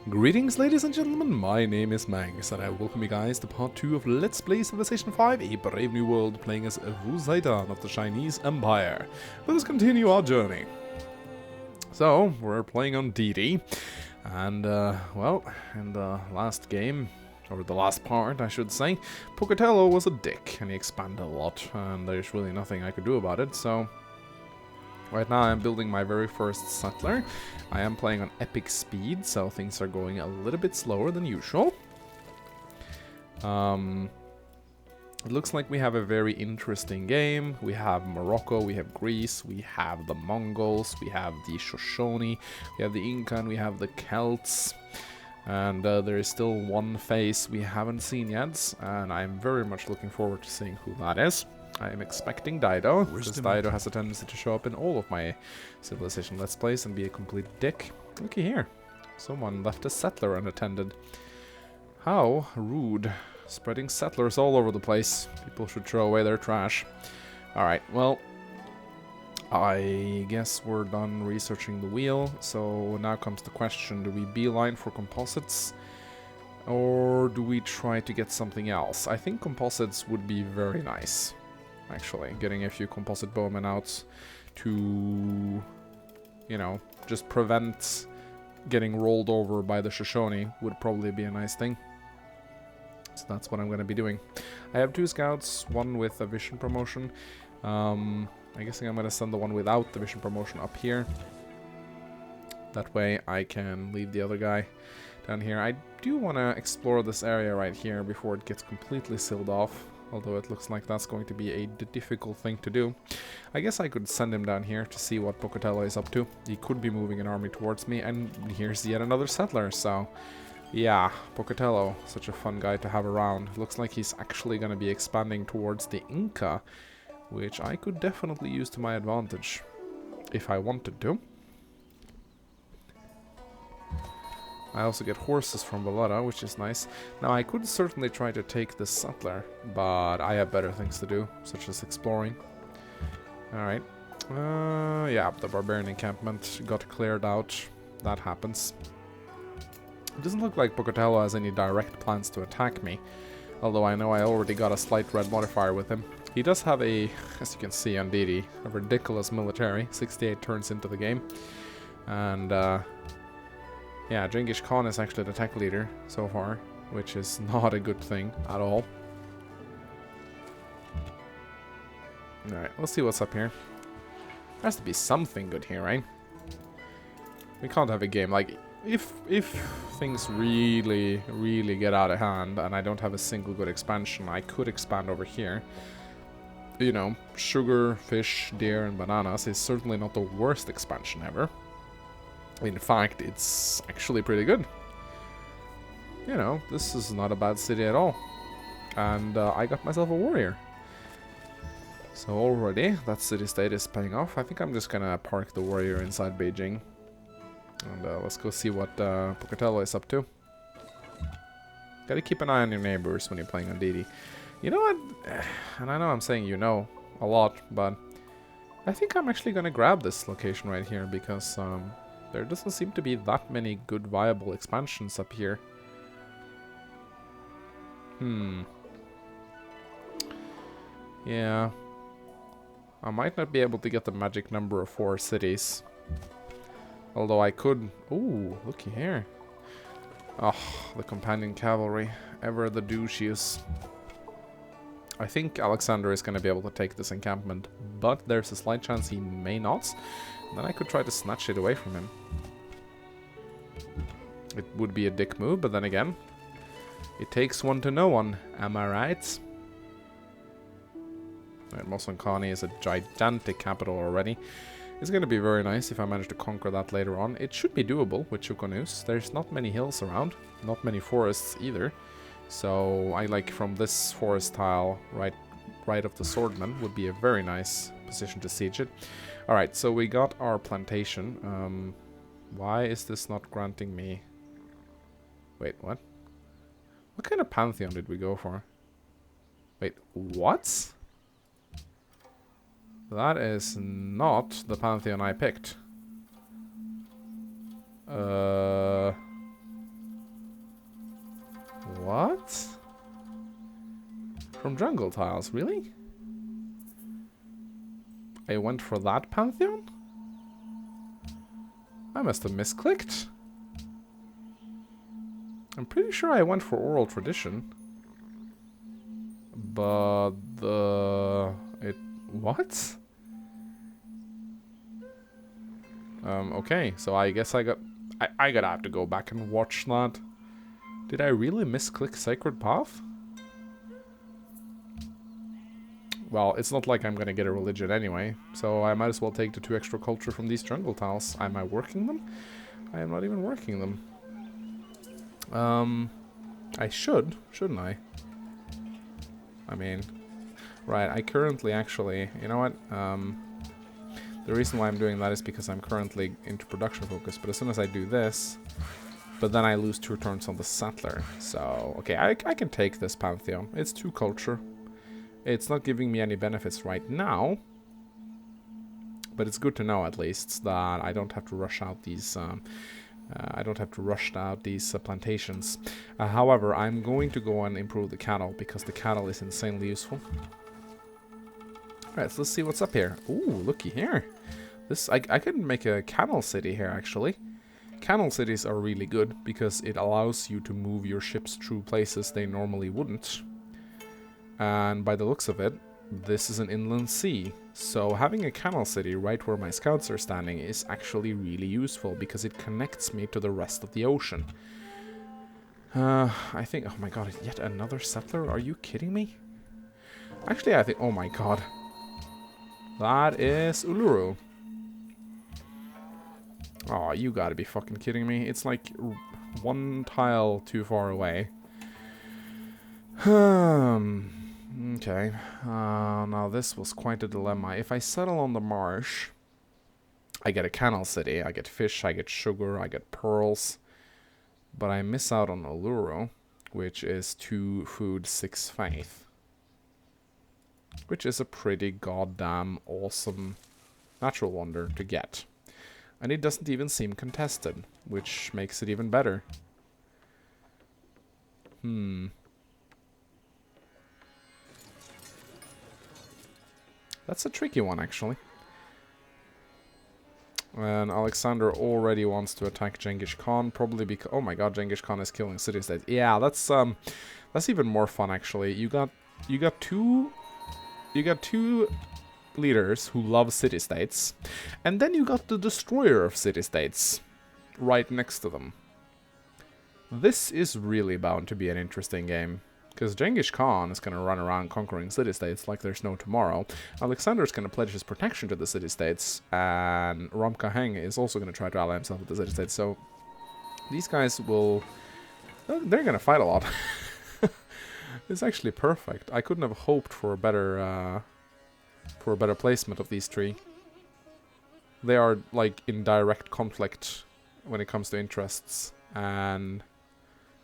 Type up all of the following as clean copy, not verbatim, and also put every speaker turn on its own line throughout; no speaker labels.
Greetings ladies and gentlemen, my name is Mangs and I welcome you guys to part 2 of Let's Play Civilization 5, A Brave New World, playing as Wu Zaidan of the Chinese Empire. Let us continue our journey. So, we're playing on Deity, and well, in the last game, or the last part I should say, Pocatello was a dick and he expanded a lot, and there's really nothing I could do about it, so... Right now I'm building my very first settler. I am playing on epic speed, so things are going a little bit slower than usual. It looks like we have a very interesting game. We have Morocco, we have Greece, we have the Mongols, we have the Shoshone, we have the Inca, and we have the Celts. And there is still one face we haven't seen yet, and I'm very much looking forward to seeing who that is. I am expecting Dido, because Dido has a tendency to show up in all of my Civilization Let's Plays and be a complete dick. Looky here. Someone left a settler unattended. How rude. Spreading settlers all over the place. People should throw away their trash. Alright, well, I guess we're done researching the wheel, so now comes the question, do we beeline for composites? Or do we try to get something else? I think composites would be very nice. Actually, getting a few composite bowmen out to, you know, just prevent getting rolled over by the Shoshone would probably be a nice thing. So that's what I'm going to be doing. I have 2 scouts, one with a vision promotion. I'm guessing I'm going to send the one without the vision promotion up here. That way I can leave the other guy down here. I do want to explore this area right here before it gets completely sealed off. Although it looks like that's going to be a difficult thing to do. I guess I could send him down here to see what Pocatello is up to. He could be moving an army towards me, and here's yet another settler, so... Yeah, Pocatello, such a fun guy to have around. Looks like he's actually going to be expanding towards the Inca, which I could definitely use to my advantage, if I wanted to. I also get horses from Valletta, which is nice. Now, I could certainly try to take this settler, but I have better things to do, such as exploring. Alright. Yeah, the barbarian encampment got cleared out. That happens. It doesn't look like Pocatello has any direct plans to attack me, although I know I already got a slight red modifier with him. He does have a, as you can see on Deity, a ridiculous military, 68 turns into the game. And, yeah, Genghis Khan is actually the tech leader so far, which is not a good thing at all. Alright, let's see what's up here. There has to be something good here, right? We can't have a game, like, if things really, really get out of hand and I don't have a single good expansion, I could expand over here. You know, sugar, fish, deer, and bananas is certainly not the worst expansion ever. In fact, it's actually pretty good. You know, this is not a bad city at all. And I got myself a warrior. So already, that city-state is paying off. I think I'm just gonna park the warrior inside Beijing. And let's go see what Pocatello is up to. Gotta keep an eye on your neighbors when you're playing on Deity. You know what? And I know I'm saying you know a lot, but I think I'm actually gonna grab this location right here because... there doesn't seem to be that many good viable expansions up here. Yeah. I might not be able to get the magic number of 4 cities. Although I could... Ooh, looky here. Oh, the companion cavalry. Ever the douchiest. I think Alexander is going to be able to take this encampment, but there's a slight chance he may not. Then I could try to snatch it away from him. It would be a dick move, but then again, it takes one to know one, am I right? Right, Mosonkani is a gigantic capital already. It's going to be very nice if I manage to conquer that later on. It should be doable with chu-ko-nus. There's not many hills around, not many forests either. So I like from this forest tile right of the swordman would be a very nice position to siege it. Alright, so we got our plantation. Why is this not granting me... Wait, what? What kind of pantheon did we go for? Wait, what? That is not the pantheon I picked. From jungle tiles, really? I went for that pantheon? I must have misclicked. I'm pretty sure I went for oral tradition. But what? Okay, so I guess I gotta have to go back and watch that. Did I really misclick Sacred Path? Well, it's not like I'm gonna get a religion anyway, so I might as well take the 2 extra culture from these jungle tiles. Am I working them? I am not even working them. I should, shouldn't I? I mean, right, I currently actually, you know what, the reason why I'm doing that is because I'm currently into production focus, but as soon as I do this, but then I lose 2 turns on the settler, so, okay, I can take this pantheon. It's 2 culture. It's not giving me any benefits right now, but it's good to know at least that I don't have to rush out these, plantations. However, I'm going to go and improve the cattle, because the cattle is insanely useful. Alright, so let's see what's up here. Ooh, looky here. I could make a cattle city here, actually. Cattle cities are really good, because it allows you to move your ships through places they normally wouldn't. And by the looks of it, this is an inland sea. So having a canal city right where my scouts are standing is actually really useful, because it connects me to the rest of the ocean. I think... Oh my god, yet another settler? Are you kidding me? Actually, I think... Oh my god. That is Uluru. Oh, you gotta be fucking kidding me. It's like 1 tile too far away. Okay. Now this was quite a dilemma. If I settle on the marsh, I get a canal city, I get fish, I get sugar, I get pearls. But I miss out on Uluru, which is 2 food, 6 faith. Which is a pretty goddamn awesome natural wonder to get. And it doesn't even seem contested, which makes it even better. That's a tricky one, actually. And Alexander already wants to attack Genghis Khan, probably because... Oh my god, Genghis Khan is killing city-states. Yeah, that's even more fun, actually. You got two leaders who love city-states, and then you got the destroyer of city-states right next to them. This is really bound to be an interesting game. Because Genghis Khan is going to run around conquering city-states like there's no tomorrow. Alexander's going to pledge his protection to the city-states. And Ramkaheng is also going to try to ally himself with the city-states. So these guys will... They're going to fight a lot. It's actually perfect. I couldn't have hoped for a better placement of these 3. They are like in direct conflict when it comes to interests. And...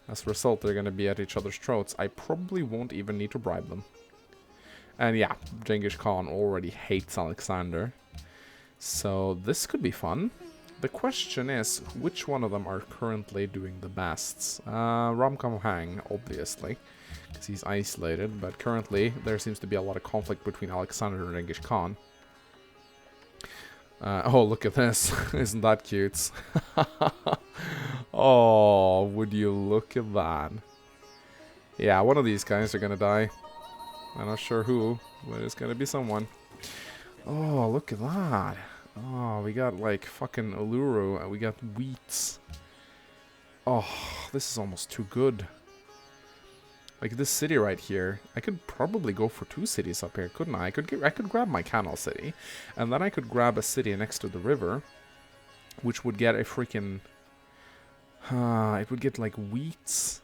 as a result, they're going to be at each other's throats. I probably won't even need to bribe them. And yeah, Genghis Khan already hates Alexander. So this could be fun. The question is, which one of them are currently doing the best? Ramkhamhaeng, obviously, because he's isolated. But currently, there seems to be a lot of conflict between Alexander and Genghis Khan. Oh, look at this. Isn't that cute? Oh, would you look at that? Yeah, one of these guys are gonna die. I'm not sure who, but it's gonna be someone. Oh, look at that. Oh, we got like fucking Uluru, and we got wheats. Oh, this is almost too good. Like this city right here, I could probably go for 2 cities up here, couldn't I? I could grab my canal city, and then I could grab a city next to the river, which would get a freaking... it would get like wheats.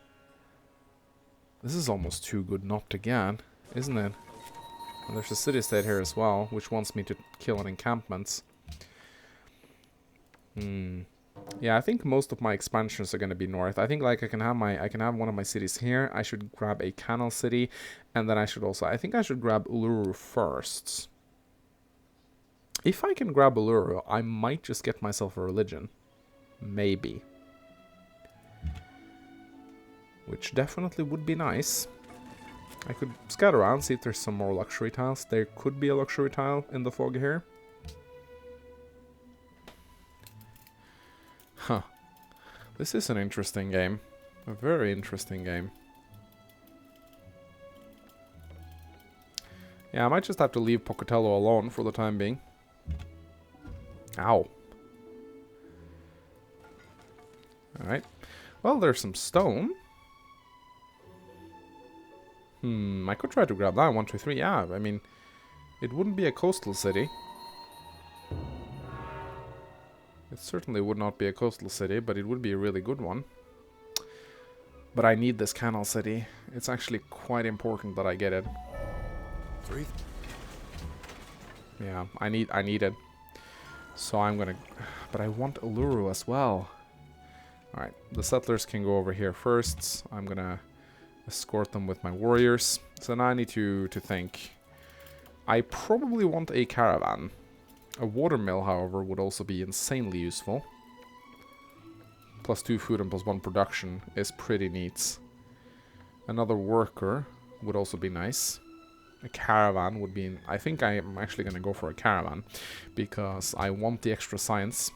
This is almost too good not to get, isn't it? And there's a city-state here as well, which wants me to kill an encampment. Yeah, I think most of my expansions are going to be north. I think like I can have one of my cities here. I should grab a canal city, and then I think I should grab Uluru first. If I can grab Uluru, I might just get myself a religion. Maybe. Which definitely would be nice. I could scout around, see if there's some more luxury tiles. There could be a luxury tile in the fog here. Huh. This is an interesting game. A very interesting game. Yeah, I might just have to leave Pocatello alone for the time being. Ow. Alright. Well, there's some stone. I could try to grab that. 1, 2, 3. Yeah, I mean, it wouldn't be a coastal city. It certainly would not be a coastal city, but it would be a really good one. But I need this canal city. It's actually quite important that I get it.
3.
Yeah, I need it. So I'm gonna... But I want Uluru as well. Alright, the settlers can go over here first. I'm gonna escort them with my warriors. So now I need to think. I probably want a caravan. A watermill, however, would also be insanely useful. +2 food and +1 production is pretty neat. Another worker would also be nice. A caravan would be... I think I am actually going to go for a caravan, because I want the extra science.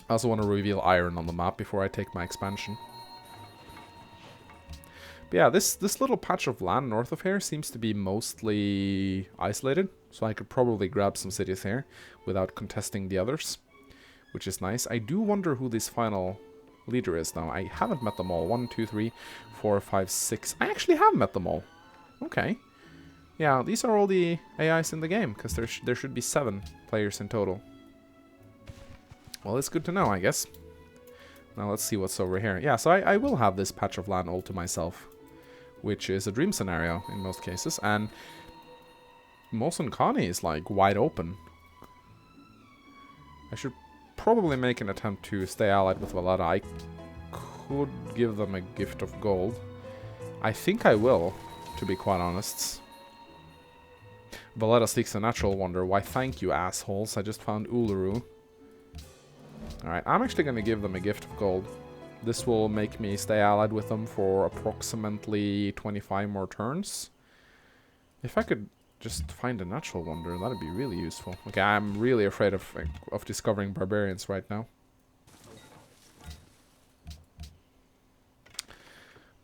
I also want to reveal iron on the map before I take my expansion. But yeah, this little patch of land north of here seems to be mostly isolated, so I could probably grab some cities here without contesting the others, which is nice. I do wonder who this final leader is, though. I haven't met them all. 1, 2, 3, 4, 5, 6. I actually have met them all. Okay. Yeah, these are all the AIs in the game, because there should be 7 players in total. Well, it's good to know, I guess. Now let's see what's over here. Yeah, so I will have this patch of land all to myself, which is a dream scenario in most cases. And Mosun Kani is like wide open. I should probably make an attempt to stay allied with Valada. I could give them a gift of gold. I think I will, to be quite honest. Valada seeks a natural wonder. Why, thank you, assholes. I just found Uluru. Alright, I'm actually going to give them a gift of gold. This will make me stay allied with them for approximately 25 more turns. If I could just find a natural wonder, that'd be really useful. Okay, I'm really afraid of discovering barbarians right now.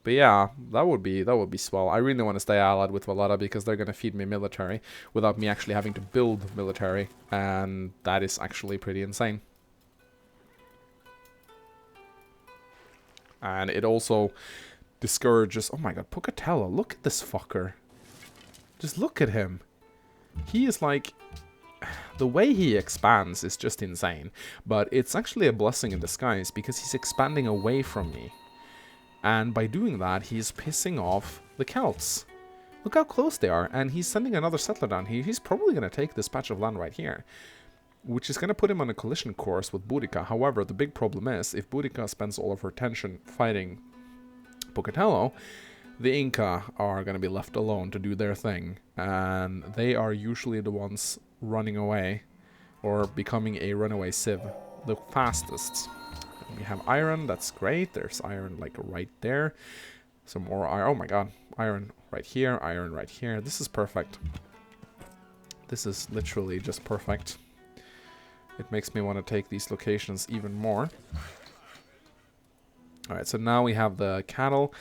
But yeah, that would be swell. I really want to stay allied with Valada because they're going to feed me military without me actually having to build military, and that is actually pretty insane. And it also discourages... Oh my god, Pocatello, look at this fucker. Just look at him. He is like... The way he expands is just insane. But it's actually a blessing in disguise because he's expanding away from me. And by doing that, he's pissing off the Celts. Look how close they are. And he's sending another settler down here. He's probably going to take this patch of land right here, which is going to put him on a collision course with Boudica. However, the big problem is, if Boudica spends all of her attention fighting Pocatello, the Inca are going to be left alone to do their thing. And they are usually the ones running away, or becoming a runaway civ, the fastest. We have iron, that's great. There's iron like right there. Some more iron. Oh my god. Iron right here, iron right here. This is perfect. This is literally just perfect. It makes me want to take these locations even more. Alright, so now we have the cattle.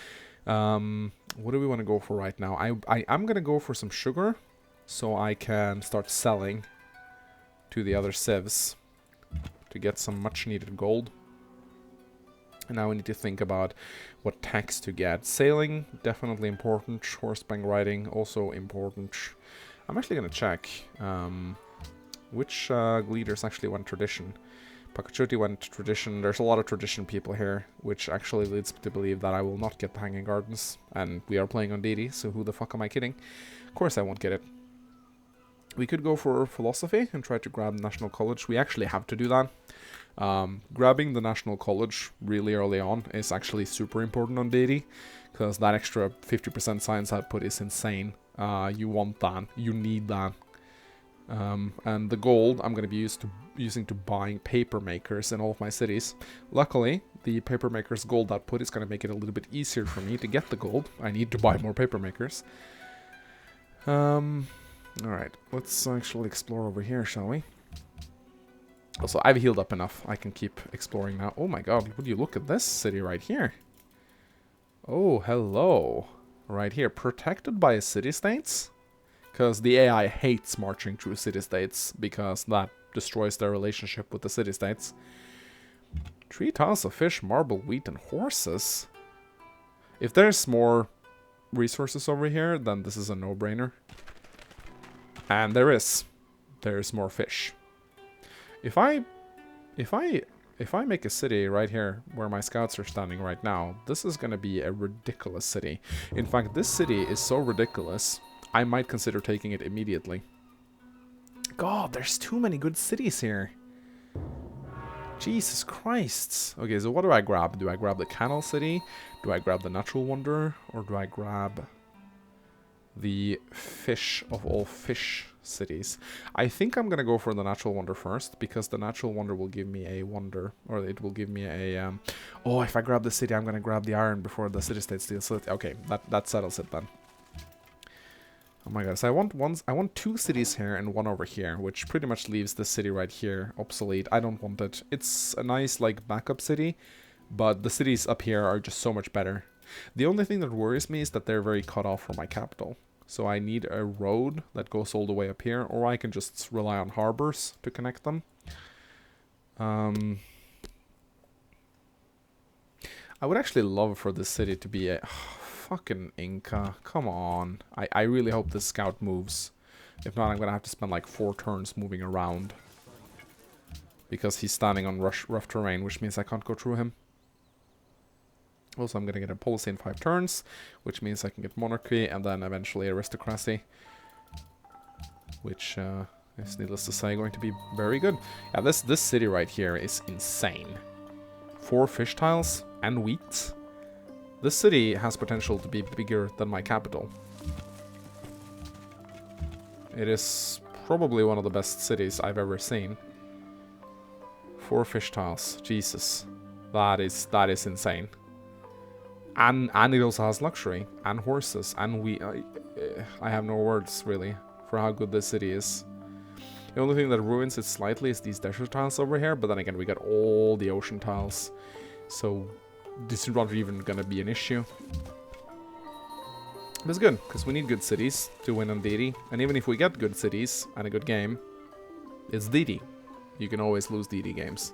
What do we want to go for right now? I'm going to go for some sugar, so I can start selling to the other civs to get some much needed gold. And now we need to think about what tax to get. Sailing, definitely important. Horseback riding, also important. I'm actually going to check which leaders actually went tradition. Pakuchuti went tradition. There's a lot of tradition people here, which actually leads me to believe that I will not get the Hanging Gardens. And we are playing on Deity, so who the fuck am I kidding? Of course I won't get it. We could go for philosophy and try to grab National College. We actually have to do that. Grabbing the National College really early on is actually super important on Deity, because that extra 50% science output is insane. You want that. You need that. And the gold I'm going to be using to buying paper makers in all of my cities. Luckily, the paper makers gold output is going to make it a little bit easier for me to get the gold. I need to buy more paper makers. Alright, let's actually explore over here, shall we? Also, I've healed up enough. I can keep exploring now. Oh my god, would you look at this city right here? Oh, hello. Right here, protected by city-states? Because the AI hates marching through city-states, because that destroys their relationship with the city-states. 3 tiles of fish, marble, wheat, and horses? If there's more resources over here, then this is a no-brainer. And there is. There's more fish. If I make a city right here where my scouts are standing right now, this is gonna be a ridiculous city. In fact, this city is so ridiculous, I might consider taking it immediately. God, there's too many good cities here. Jesus Christ. Okay, so what do I grab? Do I grab the canal city? Do I grab the natural wonder? Or do I grab the fish of all fish cities? I think I'm gonna go for the natural wonder first, because the natural wonder will give me a wonder, or it will give me a oh, if I grab the city, I'm gonna grab the iron before the city-state steals it. Okay, that settles it then. Oh my god, so I want 2 cities here and 1 over here, which pretty much leaves this city right here obsolete. I don't want it. It's a nice, like, backup city, but the cities up here are just so much better. The only thing that worries me is that they're very cut off from my capital. So I need a road that goes all the way up here, or I can just rely on harbors to connect them. I would actually love for this city to be a... fucking Inca, come on. I really hope this scout moves. If not, I'm gonna have to spend like 4 turns moving around. Because he's standing on rough terrain, which means I can't go through him. Also, I'm gonna get a policy in 5 turns, which means I can get monarchy and then eventually aristocracy. Which is, needless to say, going to be very good. Yeah, this city right here is insane. 4 fish tiles and wheat. This city has potential to be bigger than my capital. It is probably one of the best cities I've ever seen. 4 fish tiles. Jesus. That is insane. And it also has luxury. And horses. And I have no words, really, for how good this city is. The only thing that ruins it slightly is these desert tiles over here. But then again, we got all the ocean tiles. So... this is not even gonna be an issue. But it's good, because we need good cities to win on Deity. And even if we get good cities and a good game, it's Deity. You can always lose Deity games.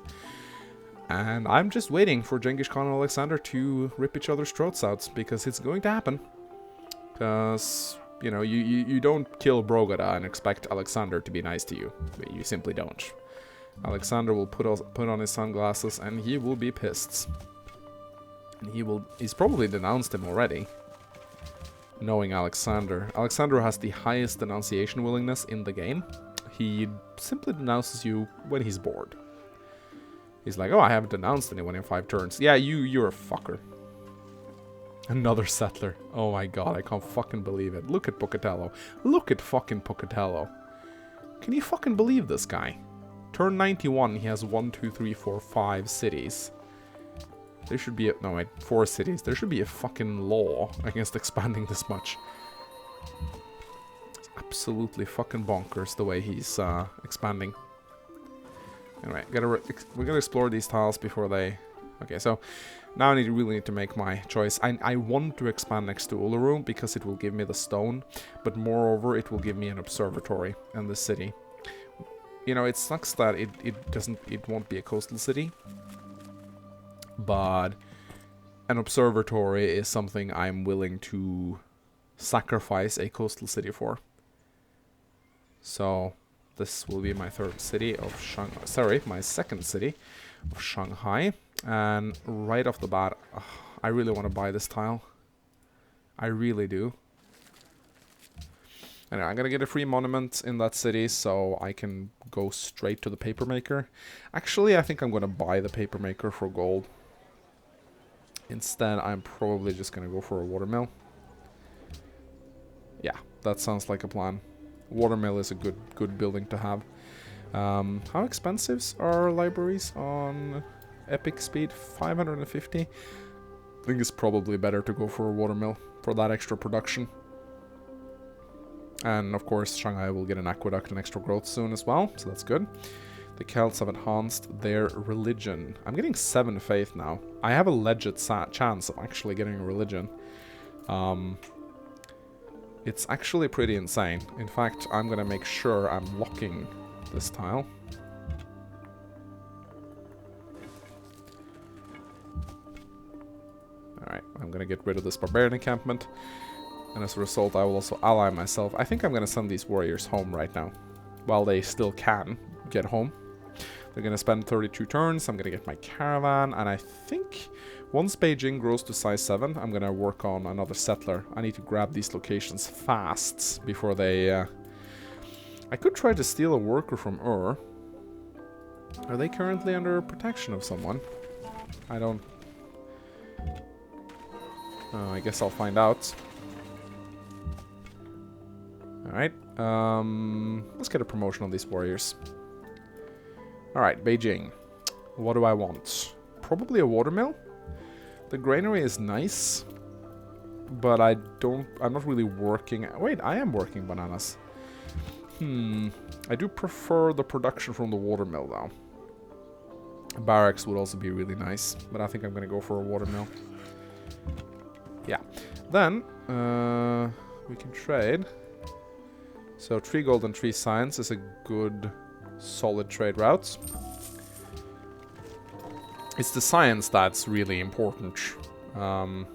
And I'm just waiting for Genghis Khan and Alexander to rip each other's throats out, because it's going to happen. Because, you know, you don't kill Brogada and expect Alexander to be nice to you. You simply don't. Alexander will put on his sunglasses and he will be pissed. And he's probably denounced him already. Knowing Alexander. Alexander has the highest denunciation willingness in the game. He simply denounces you when he's bored. He's like, oh, I haven't denounced anyone in 5 turns. Yeah, you're a fucker. Another settler. Oh my god, I can't fucking believe it. Look at Pocatello. Look at fucking Pocatello. Can you fucking believe this guy? Turn 91, he has 1, 2, 3, 4, 5 cities. There should be no wait, 4 cities. There should be a fucking law against expanding this much. It's absolutely fucking bonkers the way he's expanding. Anyway, we gotta explore these tiles before they... Okay, so now I really need to make my choice. I want to expand next to Uluru because it will give me the stone, but moreover it will give me an observatory in the city. You know, it sucks that it won't be a coastal city. But an observatory is something I'm willing to sacrifice a coastal city for. So this will be my 3rd city of Shanghai. Sorry, my 2nd city of Shanghai. And right off the bat, I really want to buy this tile. I really do. Anyway, I'm gonna get a free monument in that city so I can go straight to the paper maker. Actually, I think I'm gonna buy the paper maker for gold. Instead, I'm probably just gonna go for a watermill. Yeah, that sounds like a plan. Watermill is a good building to have. How expensive are libraries on Epic Speed? 550? I think it's probably better to go for a watermill for that extra production. And of course, Shanghai will get an aqueduct and extra growth soon as well, so that's good. The Celts have enhanced their religion. I'm getting 7 faith now. I have a legit chance of actually getting a religion. It's actually pretty insane. In fact, I'm gonna make sure I'm locking this tile. Alright, I'm gonna get rid of this barbarian encampment. And as a result, I will also ally myself. I think I'm gonna send these warriors home right now. While they still can get home. They're gonna spend 32 turns. I'm gonna get my caravan. And I think once Beijing grows to size 7, I'm gonna work on another settler. I need to grab these locations fast before they... I could try to steal a worker from Ur. Are they currently under protection of someone? I don't... I guess I'll find out. Alright, let's get a promotion on these warriors. Alright, Beijing. What do I want? Probably a watermill? The granary is nice, but I'm not really working... Wait, I am working bananas. I do prefer the production from the watermill, though. Barracks would also be really nice, but I think I'm gonna go for a watermill. Yeah. Then, we can trade. So 3 gold and 3 science is a good, solid trade route. It's the science that's really important. And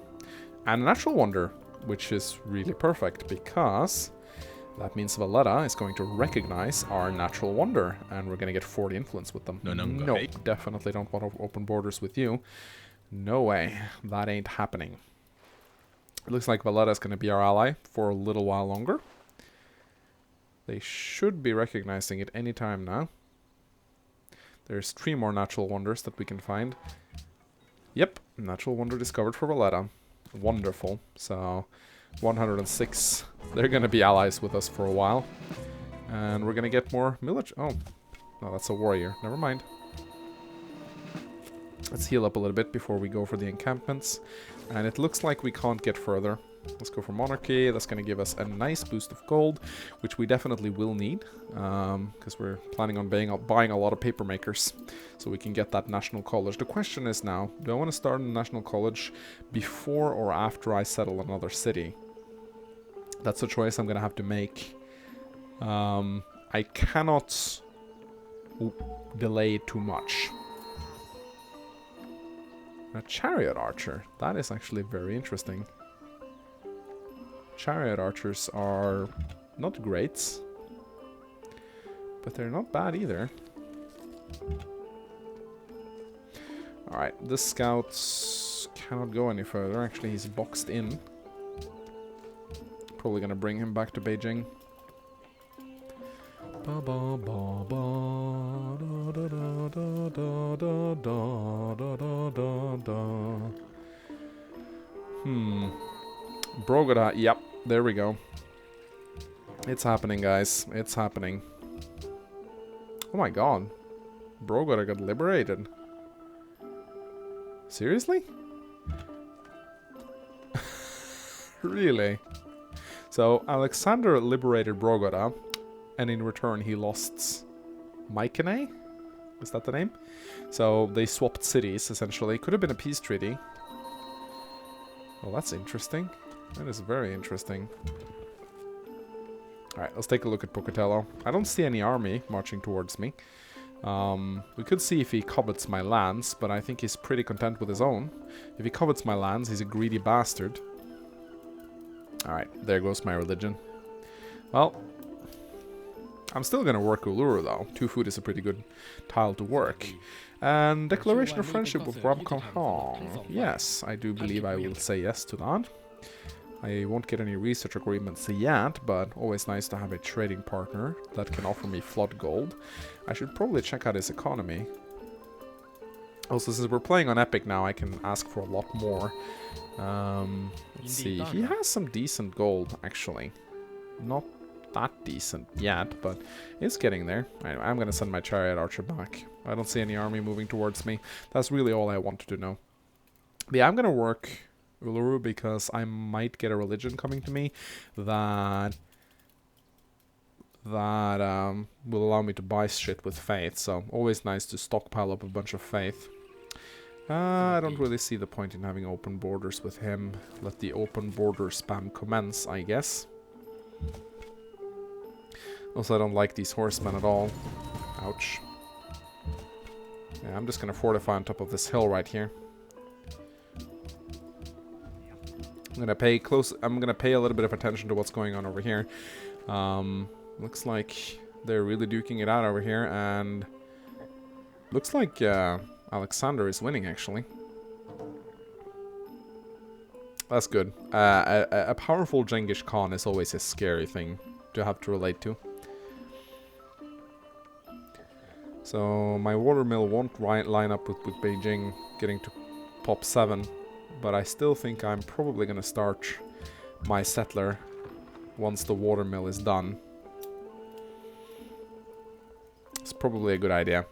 a natural wonder, which is really perfect, because that means Valletta is going to recognize our natural wonder, and we're going to get 40 influence with them. No, definitely don't want to open borders with you. No way. That ain't happening. It looks like Valletta is going to be our ally for a little while longer. They should be recognizing it any time now. There's 3 more natural wonders that we can find. Yep, natural wonder discovered for Valletta. Wonderful. So, 106. They're going to be allies with us for a while. And we're going to get more military... Oh, no, that's a warrior. Never mind. Let's heal up a little bit before we go for the encampments. And it looks like we can't get further. Let's go for monarchy. That's going to give us a nice boost of gold, which we definitely will need, because we're planning on buying a lot of paper makers, so we can get that national college. The question is now, do I want to start a national college before or after I settle another city? That's a choice I'm going to have to make. I cannot delay too much. A chariot archer. That is actually very interesting. Chariot archers are not great, but they're not bad either. Alright, this scout cannot go any further. Actually, he's boxed in. Probably gonna bring him back to Beijing. Brogoda, yep, there we go. It's happening, guys. It's happening. Oh my god. Brogoda got liberated. Seriously? Really? So, Alexander liberated Brogoda, and in return he lost Mycenae? Is that the name? So, they swapped cities, essentially. Could have been a peace treaty. Well, that's interesting. That is very interesting. Alright, let's take a look at Pocatello. I don't see any army marching towards me. We could see if he covets my lands, but I think he's pretty content with his own. If he covets my lands, he's a greedy bastard. Alright, there goes my religion. Well, I'm still gonna work Uluru, though. 2 food is a pretty good tile to work. And declaration of friendship with Rob Calhoun. Yes, I do believe I will say yes to that. I won't get any research agreements yet, but always nice to have a trading partner that can offer me flood gold. I should probably check out his economy. Also, since we're playing on Epic now, I can ask for a lot more. Let's see. He has some decent gold, actually. Not that decent yet, but it's getting there. Anyway, I'm gonna send my chariot archer back. I don't see any army moving towards me. That's really all I wanted to know. But yeah, I'm gonna work Uluru because I might get a religion coming to me that will allow me to buy shit with faith. So always nice to stockpile up a bunch of faith. I don't really see the point in having open borders with him. Let the open border spam commence, I guess. Also, I don't like these horsemen at all. Ouch. Yeah, I'm just gonna fortify on top of this hill right here. I'm gonna pay a little bit of attention to what's going on over here. Looks like they're really duking it out over here, and looks like Alexander is winning, actually. That's good. A powerful Genghis Khan is always a scary thing to have to relate to. So my watermill won't line up with Beijing getting to pop 7, but I still think I'm probably going to start my settler once the watermill is done. It's probably a good idea.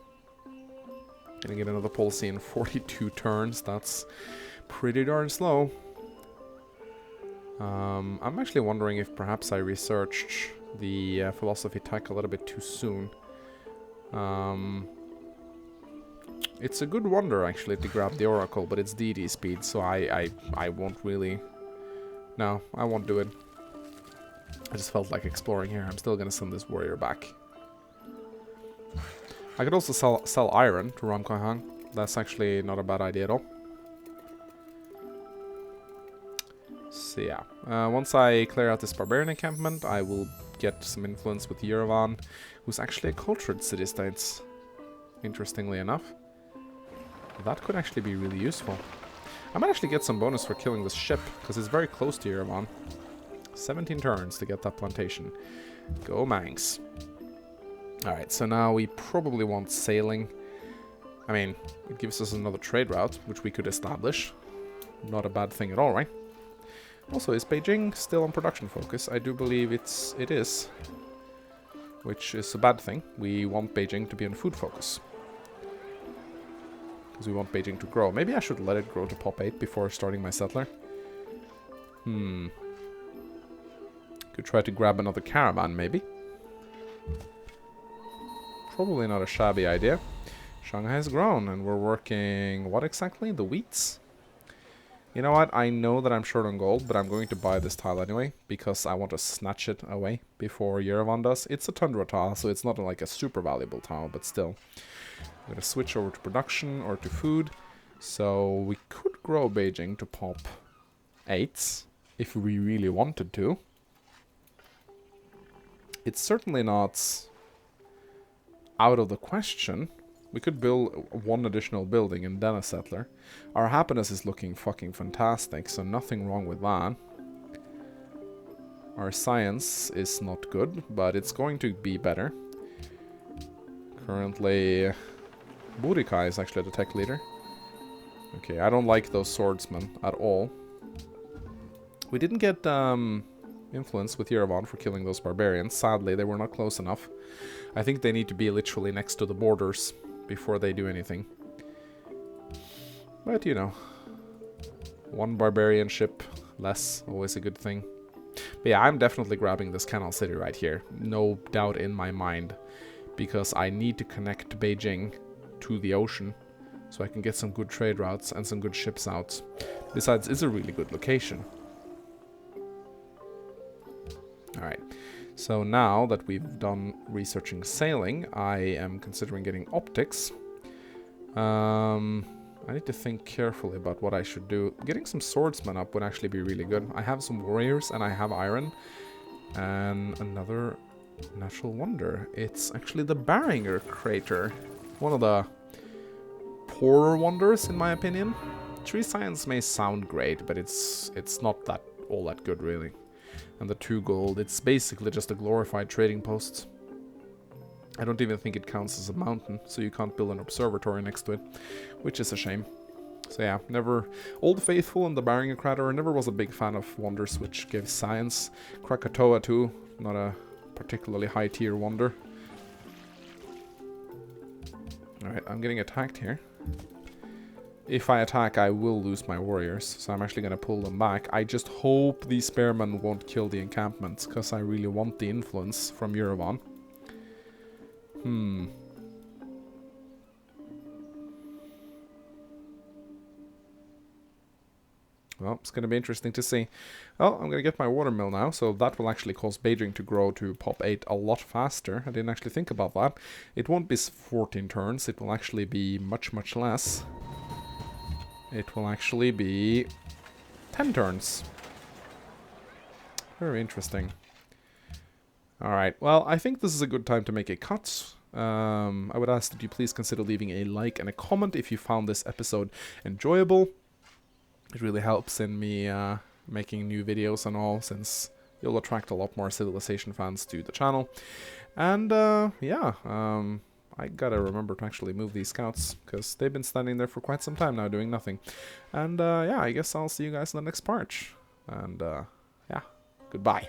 Gonna get another policy in 42 turns. That's pretty darn slow. I'm actually wondering if perhaps I researched the philosophy tech a little bit too soon. It's a good wonder actually to grab the oracle, but it's Deity speed, so I won't really. No, I won't do it. I just felt like exploring here. I'm still gonna send this warrior back. I could also sell iron to Ram Koi-hang. That's actually not a bad idea at all. So yeah, once I clear out this barbarian encampment, I will get some influence with Yerevan, who's actually a cultured city-state, interestingly enough. That could actually be really useful. I might actually get some bonus for killing this ship, because it's very close to Yerevan. 17 turns to get that plantation. Go Manx. Alright, so now we probably want sailing. I mean, it gives us another trade route, which we could establish. Not a bad thing at all, right? Also, is Beijing still on production focus? I do believe it is. Which is a bad thing. We want Beijing to be on food focus. Because we want Beijing to grow. Maybe I should let it grow to pop 8 before starting my settler. Could try to grab another caravan, maybe. Probably not a shabby idea. Shanghai has grown, and we're working... what exactly? The wheats? You know what? I know that I'm short on gold, but I'm going to buy this tile anyway, because I want to snatch it away before Yerevan does. It's a tundra tile, so it's not like a super valuable tile, but still. I'm going to switch over to production or to food. So we could grow Beijing to pop 8s, if we really wanted to. It's certainly not out of the question. We could build one additional building and then a settler. Our happiness is looking fucking fantastic, so nothing wrong with that. Our science is not good, but it's going to be better. Currently, Burikai is actually the tech leader. Okay, I don't like those swordsmen at all. We didn't get influence with Yerevan for killing those barbarians. Sadly, they were not close enough. I think they need to be literally next to the borders before they do anything. But, you know, one barbarian ship less, always a good thing. But yeah, I'm definitely grabbing this canal city right here. No doubt in my mind. Because I need to connect Beijing to the ocean. So I can get some good trade routes and some good ships out. Besides, it's a really good location. Alright. So now that we've done researching sailing, I am considering getting optics. I need to think carefully about what I should do. Getting some swordsmen up would actually be really good. I have some warriors and I have iron. And another natural wonder. It's actually the Barringer crater. One of the poorer wonders, in my opinion. Tree science may sound great, but it's not all that good, really. And the 2 gold, it's basically just a glorified trading post. I don't even think it counts as a mountain, so you can't build an observatory next to it, which is a shame. So yeah, never... Old Faithful and the Barringer Crater, never was a big fan of wonders which gave science. Krakatoa too, not a particularly high tier wonder. Alright, I'm getting attacked here. If I attack, I will lose my warriors, so I'm actually going to pull them back. I just hope these spearmen won't kill the encampments, because I really want the influence from Yerevan. Well, it's going to be interesting to see. Well, I'm going to get my watermill now, so that will actually cause Beijing to grow to pop 8 a lot faster. I didn't actually think about that. It won't be 14 turns, it will actually be much, much less. It will actually be 10 turns. Very interesting. Alright, well, I think this is a good time to make a cut. I would ask that you please consider leaving a like and a comment if you found this episode enjoyable. It really helps in me making new videos and all, since you'll attract a lot more Civilization fans to the channel. And yeah, I gotta remember to actually move these scouts, because they've been standing there for quite some time now doing nothing. And yeah, I guess I'll see you guys in the next part. And yeah, goodbye.